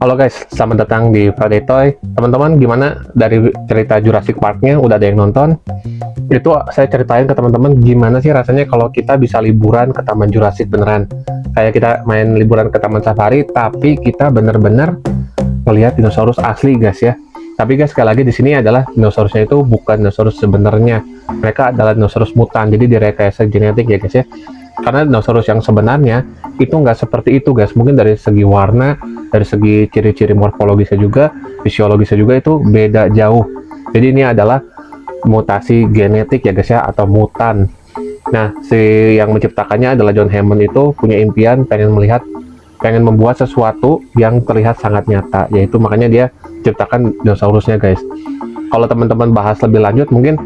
Halo guys, selamat datang di Friday Toy. Teman-teman, gimana dari cerita Jurassic Park-nya udah ada yang nonton? Itu saya ceritain ke teman-teman gimana sih rasanya kalau kita bisa liburan ke Taman Jurassic beneran. Kayak kita main liburan ke Taman Safari, tapi kita bener-bener melihat dinosaurus asli guys ya. Tapi guys, sekali lagi di sini adalah dinosaurusnya itu bukan dinosaurus sebenarnya. Mereka adalah dinosaurus mutan, jadi direkayasa genetik ya guys ya. Karena dinosaurus yang sebenarnya itu nggak seperti itu guys, mungkin dari segi warna, dari segi ciri-ciri morfologisnya juga, fisiologisnya juga itu beda jauh. Jadi ini adalah mutasi genetik ya guys ya, atau mutan. Nah, si yang menciptakannya adalah John Hammond, itu punya impian pengen membuat sesuatu yang terlihat sangat nyata, yaitu makanya dia ciptakan dinosaurusnya guys. Kalau teman-teman bahas lebih lanjut, mungkin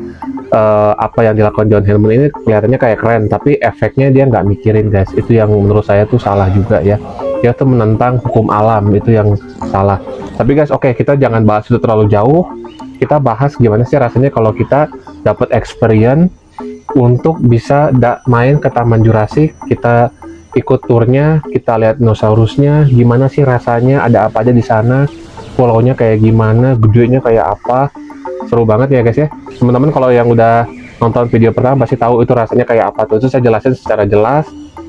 apa yang dilakukan John Hammond ini kelihatannya kayak keren, tapi efeknya dia nggak mikirin guys. Itu yang menurut saya tuh salah juga ya. Dia tuh menentang hukum alam, itu yang salah. Tapi guys, oke, kita jangan bahas itu terlalu jauh. Kita bahas gimana sih rasanya kalau kita dapat experience untuk bisa main ke Taman Jurassic. Kita ikut turnya, kita lihat dinosaurusnya, gimana sih rasanya, ada apa aja di sana, pulaunya kayak gimana, gedenya kayak apa. Seru banget ya guys ya. Teman-teman kalau yang udah nonton video pertama pasti tahu itu rasanya kayak apa tuh. Itu saya jelasin secara jelas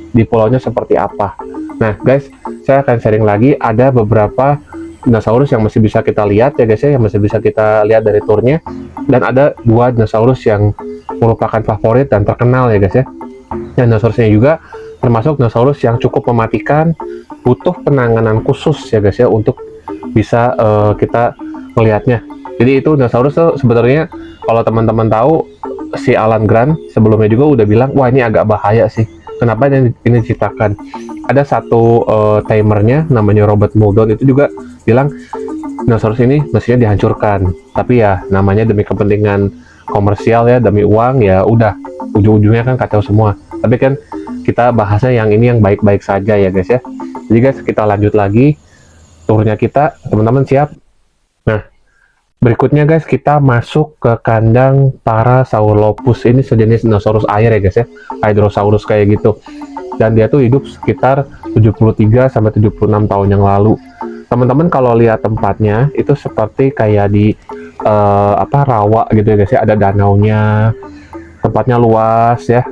di pulaunya seperti apa. Nah guys, saya akan sharing lagi ada beberapa dinosaurus yang masih bisa kita lihat ya guys ya, yang masih bisa kita lihat dari turnya. Dan ada dua dinosaurus yang merupakan favorit dan terkenal ya guys ya. Dan dinosaurusnya juga termasuk dinosaurus yang cukup mematikan, butuh penanganan khusus ya guys ya untuk bisa kita melihatnya. Jadi itu dinosaurus tuh sebenarnya kalau teman-teman tahu, si Alan Grant sebelumnya juga udah bilang, wah ini agak bahaya sih. Kenapa ini diciptakan? Ada satu timernya namanya Robert Muldoon, itu juga bilang dinosaurus ini mestinya dihancurkan. Tapi ya namanya demi kepentingan komersial ya, demi uang ya udah, ujung-ujungnya kan kacau semua. Tapi kan kita bahasnya yang ini yang baik-baik saja ya guys ya. Jadi guys, kita lanjut lagi turnya kita, teman-teman siap? Nah, berikutnya guys, kita masuk ke kandang Parasaurolophus. Ini sejenis dinosaurus air ya guys ya, Hydrosaurus kayak gitu. Dan dia tuh hidup sekitar 73 sampai 76 tahun yang lalu. Teman-teman kalau lihat tempatnya itu seperti kayak di rawa gitu ya guys ya, ada danaunya, tempatnya luas ya,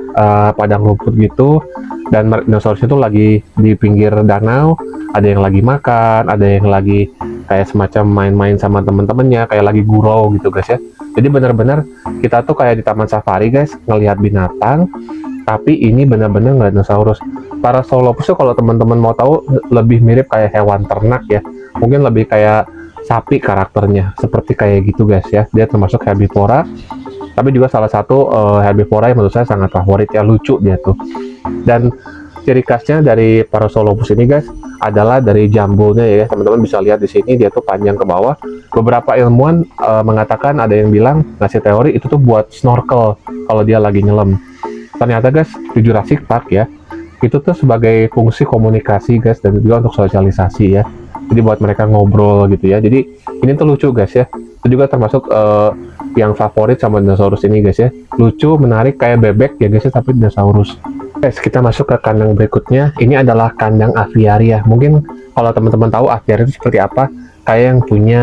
padang rumput gitu. Dan dinosaurusnya tuh lagi di pinggir danau, ada yang lagi makan, ada yang lagi kayak semacam main-main sama temen-temennya, kayak lagi gurau gitu guys ya. Jadi benar-benar kita tuh kayak di taman safari guys, ngelihat binatang, tapi ini benar-benar ngeliat dinosaurus. Parasaurolophus tuh kalau teman-teman mau tahu lebih mirip kayak hewan ternak ya, mungkin lebih kayak sapi karakternya, seperti kayak gitu guys ya. Dia termasuk herbivora, tapi juga salah satu herbivora yang menurut saya sangat favorit ya, lucu dia tuh. Dan ciri khasnya dari Parasaurolophus ini guys adalah dari jambulnya ya, teman-teman bisa lihat di sini dia tuh panjang ke bawah. Beberapa ilmuwan mengatakan, ada yang bilang ngasih teori itu tuh buat snorkel kalau dia lagi nyelam. Ternyata guys di Jurassic Park ya, itu tuh sebagai fungsi komunikasi guys, dan juga untuk sosialisasi ya. Jadi buat mereka ngobrol gitu ya. Jadi ini tuh lucu guys ya. Itu juga termasuk yang favorit sama dinosaurus ini guys ya. Lucu, menarik, kayak bebek ya guys ya, tapi dinosaurus. Guys, kita masuk ke kandang berikutnya. Ini adalah kandang aviari ya. Mungkin kalau teman-teman tahu aviari itu seperti apa, kayak yang punya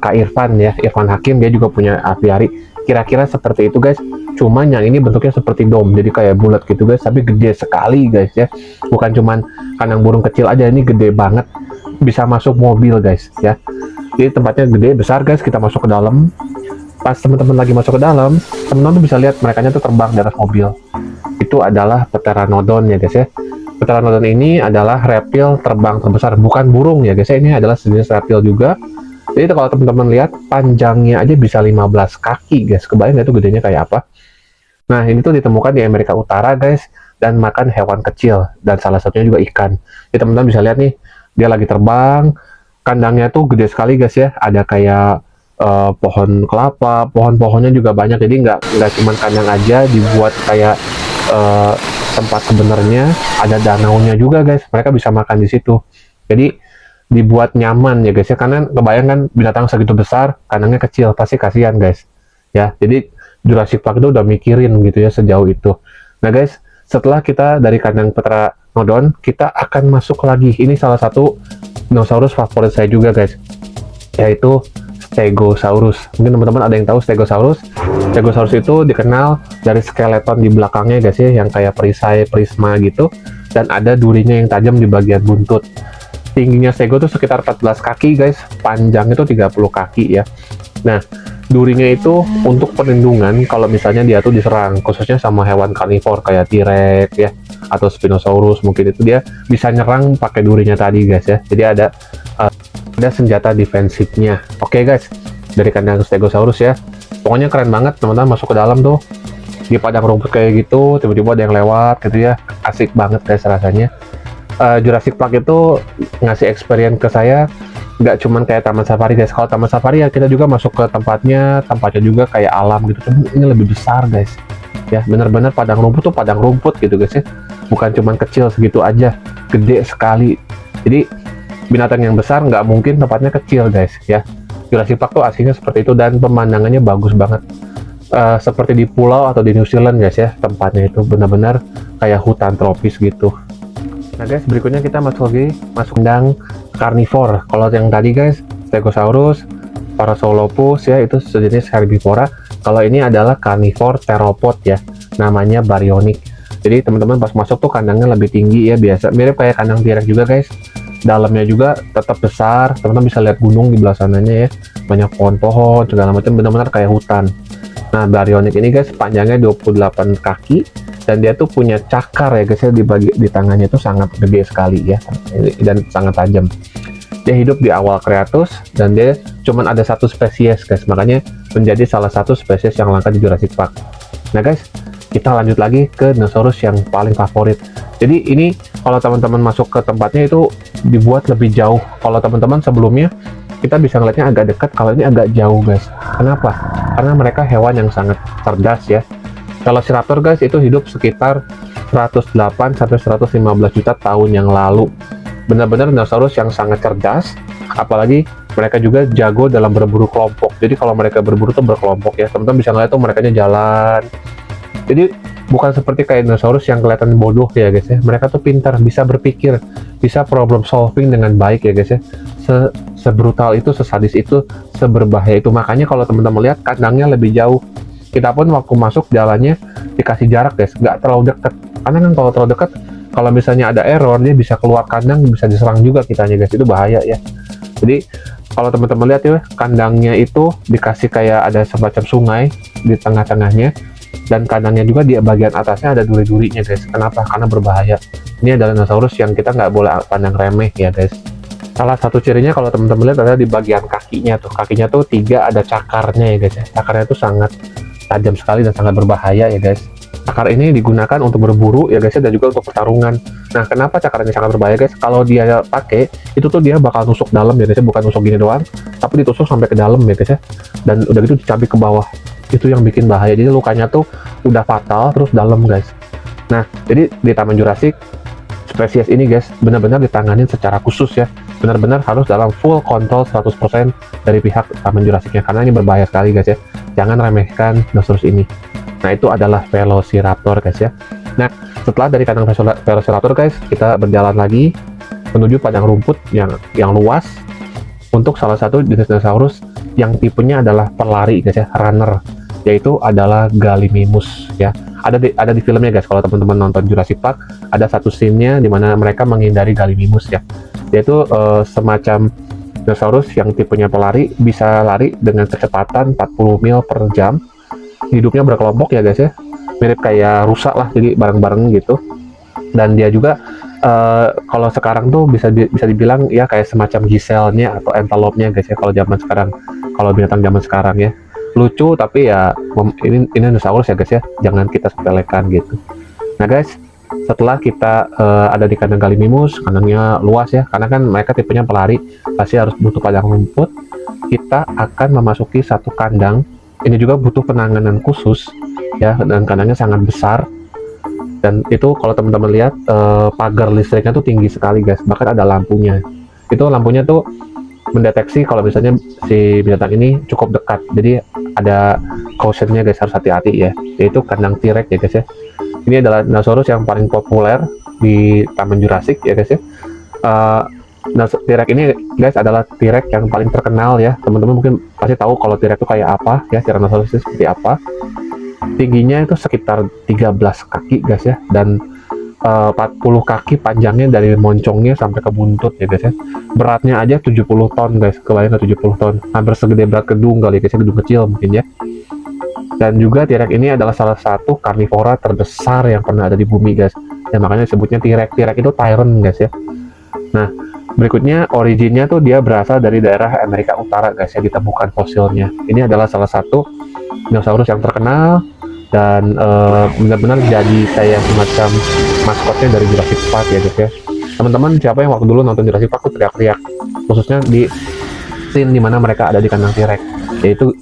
Kak Irfan ya, Irfan Hakim, dia juga punya aviari. Kira-kira seperti itu guys. Cuman yang ini bentuknya seperti dom, jadi kayak bulat gitu guys, tapi gede sekali guys ya. Bukan cuman kandang burung kecil aja, ini gede banget. Bisa masuk mobil guys ya. Jadi tempatnya gede, besar guys. Kita masuk ke dalam. Pas teman-teman lagi masuk ke dalam, teman-teman tuh bisa lihat mereka tuh terbang di atas mobil. Itu adalah Pteranodon ya guys ya. Pteranodon ini adalah reptil terbang terbesar, bukan burung ya guys ya. Ini adalah sejenis reptil juga. Jadi kalau teman-teman lihat, panjangnya aja bisa 15 kaki guys. Kebayang nggak itu gedenya kayak apa? Nah, ini tuh ditemukan di Amerika Utara guys, dan makan hewan kecil, dan salah satunya juga ikan. Jadi teman-teman bisa lihat nih, dia lagi terbang. Kandangnya tuh gede sekali guys ya. Ada kayak pohon kelapa, pohon-pohonnya juga banyak. Jadi nggak cuma kandang aja, dibuat kayak tempat sebenarnya, ada danaunya juga guys. Mereka bisa makan di situ. Jadi dibuat nyaman ya guys ya, karena kebayang kan binatang segitu besar, kandangnya kecil, pasti kasihan guys ya. Jadi Jurassic Park itu udah mikirin gitu ya sejauh itu. Nah guys, setelah kita dari kandang Pteranodon, kita akan masuk lagi. Ini salah satu dinosaurus favorit saya juga guys, yaitu Stegosaurus. Mungkin teman-teman ada yang tahu Stegosaurus. Stegosaurus itu dikenal dari skeleton di belakangnya guys ya, yang kayak perisai prisma gitu, dan ada durinya yang tajam di bagian buntut. Tingginya Stego itu sekitar 14 kaki guys, panjang itu 30 kaki ya. Nah, durinya itu untuk perlindungan kalau misalnya dia tuh diserang, khususnya sama hewan karnivor kayak T-Rex ya, atau Spinosaurus, mungkin itu dia bisa nyerang pakai durinya tadi guys ya. Jadi ada senjata defensifnya. Oke guys, dari kandang Stegosaurus ya. Pokoknya keren banget teman-teman, masuk ke dalam tuh di padang rumput kayak gitu, tiba-tiba ada yang lewat gitu ya. Asik banget guys rasanya. Jurassic Park itu ngasih experience ke saya nggak cuman kayak taman safari guys. Kalau taman safari ya kita juga masuk ke tempatnya juga kayak alam gitu, tapi ini lebih besar guys ya, bener-bener padang rumput tuh padang rumput gitu guys ya, bukan cuman kecil segitu aja, gede sekali. Jadi binatang yang besar nggak mungkin tempatnya kecil guys ya. Jurassic Park tuh aslinya seperti itu, dan pemandangannya bagus banget, seperti di pulau atau di New Zealand guys ya. Tempatnya itu benar-benar kayak hutan tropis gitu. Nah guys, berikutnya kita masuk kandang karnivor. Kalau yang tadi guys, Stegosaurus, Parasaurolophus ya, itu sejenis herbivora. Kalau ini adalah karnivor theropod ya, namanya Baryonyx. Jadi teman-teman pas masuk tuh kandangnya lebih tinggi ya, biasa mirip kayak kandang T-Rex juga guys. Dalamnya juga tetap besar, teman-teman bisa lihat gunung di belah sananya ya, banyak pohon-pohon segala macam, benar-benar kayak hutan. Nah, Baryonyx ini guys panjangnya 28 kaki, dan dia tuh punya cakar ya guys ya, di tangannya tuh sangat gede sekali ya, dan sangat tajam. Dia hidup di awal Creatus, dan dia cuman ada satu spesies guys, makanya menjadi salah satu spesies yang langka di Jurassic Park. Nah guys, kita lanjut lagi ke dinosaurus yang paling favorit. Jadi ini kalau teman-teman masuk ke tempatnya itu dibuat lebih jauh. Kalau teman-teman sebelumnya kita bisa ngeliatnya agak dekat, kalau ini agak jauh guys. Kenapa? Karena mereka hewan yang sangat cerdas ya. Velociraptor guys itu hidup sekitar 108 sampai 115 juta tahun yang lalu. Benar-benar dinosaurus yang sangat cerdas, apalagi mereka juga jago dalam berburu kelompok. Jadi kalau mereka berburu tuh berkelompok ya, teman-teman bisa ngeliat tuh mereka jalan. Jadi bukan seperti kayak dinosaurus yang kelihatan bodoh ya guys ya. Mereka tuh pintar, bisa berpikir, bisa problem solving dengan baik ya guys ya. Sebrutal itu, sesadis itu, seberbahaya itu. Makanya kalau teman-teman lihat kandangnya lebih jauh. Kita pun waktu masuk jalannya dikasih jarak guys, nggak terlalu dekat. Karena kan kalau terlalu dekat, kalau misalnya ada error, dia bisa keluar kandang, bisa diserang juga kitanya guys, itu bahaya ya. Jadi kalau teman-teman lihat ya, kandangnya itu dikasih kayak ada semacam sungai di tengah-tengahnya, dan kandangnya juga di bagian atasnya ada duri-durinya guys. Kenapa? Karena berbahaya. Ini adalah dinosaurus yang kita nggak boleh pandang remeh ya guys. Salah satu cirinya kalau teman-teman lihat adalah di bagian kakinya tuh 3 ada cakarnya ya guys ya. Cakarnya itu sangat tajam sekali dan sangat berbahaya ya guys. Cakar ini digunakan untuk berburu ya guys ya, dan juga untuk pertarungan. Nah, kenapa cakar ini sangat berbahaya guys? Kalau dia pakai itu tuh dia bakal tusuk dalam ya guys ya, bukan tusuk gini doang, tapi ditusuk sampai ke dalam ya guys ya. Dan udah gitu dicabik ke bawah. Itu yang bikin bahaya. Jadi lukanya tuh udah fatal terus dalam guys. Nah, jadi di Taman Jurassic spesies ini guys benar-benar ditanganin secara khusus ya. Benar-benar harus dalam full kontrol 100% dari pihak Taman Jurassicnya, karena ini berbahaya sekali guys ya. Jangan remehkan dinosaurus ini. Nah, itu adalah Velociraptor guys ya. Nah, setelah dari kandang Velociraptor guys, kita berjalan lagi menuju padang rumput yang luas untuk salah satu jenis dinosaurus yang tipenya adalah pelari guys ya, runner, yaitu adalah Gallimimus ya. Ada di filmnya guys. Kalau teman-teman nonton Jurassic Park, ada satu scene-nya di mana mereka menghindari Gallimimus ya. Yaitu semacam dinosaurus yang tipenya pelari, bisa lari dengan kecepatan 40 mil per jam. Hidupnya berkelompok ya guys ya, mirip kayak rusa lah, jadi bareng-bareng gitu. Dan dia juga kalau sekarang tuh bisa dibilang ya kayak semacam giselle-nya atau antelope-nya guys ya, kalau zaman sekarang, kalau binatang zaman sekarang ya. Lucu, tapi ya ini dinosaurus ya guys ya, jangan kita sepelekan gitu. Nah guys, setelah kita ada di kandang Gallimimus, kandangnya luas ya, karena kan mereka tipenya pelari, pasti harus butuh padang rumput. Kita akan memasuki satu kandang, ini juga butuh penanganan khusus ya, dan kandangnya sangat besar. Dan itu kalau teman-teman lihat pagar listriknya tuh tinggi sekali guys, bahkan ada lampunya. Itu lampunya tuh mendeteksi kalau misalnya si binatang ini cukup dekat, jadi ada cautionnya guys, harus hati-hati ya. Yaitu kandang T-Rex ya guys ya. Ini adalah dinosaurus yang paling populer di Taman Jurassic ya guys ya. Nah, T-Rex ini guys adalah T-Rex yang paling terkenal ya. Teman-teman mungkin pasti tahu kalau T-Rex itu kayak apa ya, Tyrannosaurus itu seperti apa. Tingginya itu sekitar 13 kaki guys ya, dan 40 kaki panjangnya dari moncongnya sampai ke buntut ya guys ya. Beratnya aja 70 ton guys, kebayang 70 ton, hampir segede berat gedung kali guys ya, gedung kecil mungkin ya. Dan juga T-Rex ini adalah salah satu karnivora terbesar yang pernah ada di bumi guys, ya makanya disebutnya T-Rex. T-Rex itu tyrant guys ya. Nah, berikutnya originnya tuh dia berasal dari daerah Amerika Utara guys ya, ditemukan fosilnya. Ini adalah salah satu dinosaurus yang terkenal dan benar-benar jadi kayak semacam maskotnya dari Jurassic Park ya guys ya. Teman-teman siapa yang waktu dulu nonton Jurassic Park tuh teriak-teriak, khususnya di scene dimana mereka ada di kandang T-Rex, yaitu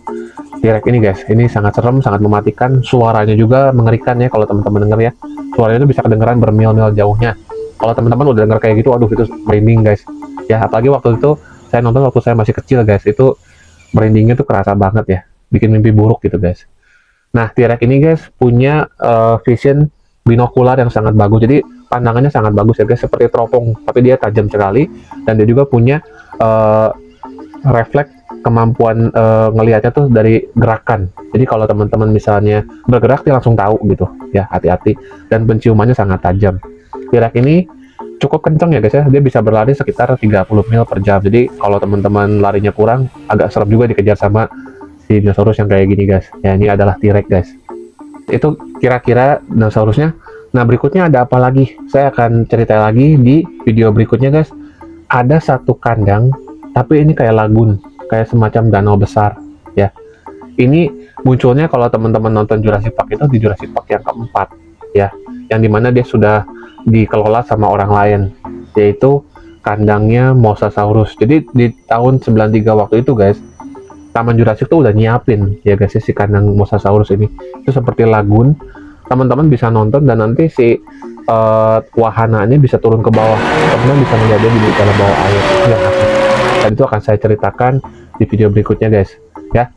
T-Rex ini guys. Ini sangat serem, sangat mematikan, suaranya juga mengerikan ya kalau teman-teman denger ya. Suaranya itu bisa kedengeran bermil-mil jauhnya. Kalau teman-teman udah denger kayak gitu, aduh itu merinding guys ya. Apalagi waktu itu saya nonton waktu saya masih kecil guys, itu merindingnya tuh kerasa banget ya, bikin mimpi buruk gitu guys. Nah, T-Rex ini guys punya vision binokular yang sangat bagus, jadi pandangannya sangat bagus ya guys, seperti teropong, tapi dia tajam sekali. Dan dia juga punya refleks kemampuan ngelihatnya tuh dari gerakan. Jadi kalau teman-teman misalnya bergerak, dia langsung tahu gitu ya, hati-hati. Dan penciumannya sangat tajam. T-Rex ini cukup kencang ya guys ya, dia bisa berlari sekitar 30 mil per jam. Jadi kalau teman-teman larinya kurang, agak serem juga dikejar sama si dinosaurus yang kayak gini guys. Ya, ini adalah T-Rex guys. Itu kira-kira dinosaurusnya. Nah, berikutnya ada apa lagi? Saya akan cerita lagi di video berikutnya guys. Ada satu kandang, tapi ini kayak lagun, kayak semacam danau besar ya. Ini munculnya kalau teman-teman nonton Jurassic Park itu di Jurassic Park yang keempat ya, yang dimana dia sudah dikelola sama orang lain, yaitu kandangnya Mosasaurus. Jadi di tahun 93 waktu itu guys, Taman Jurassic tuh udah nyiapin ya guys si kandang Mosasaurus ini. Itu seperti lagun, teman-teman bisa nonton dan nanti si wahananya bisa turun ke bawah, teman-teman bisa melihat dia di dalam bawah air. Itu yang asli. Dan itu akan saya ceritakan di video berikutnya guys ya.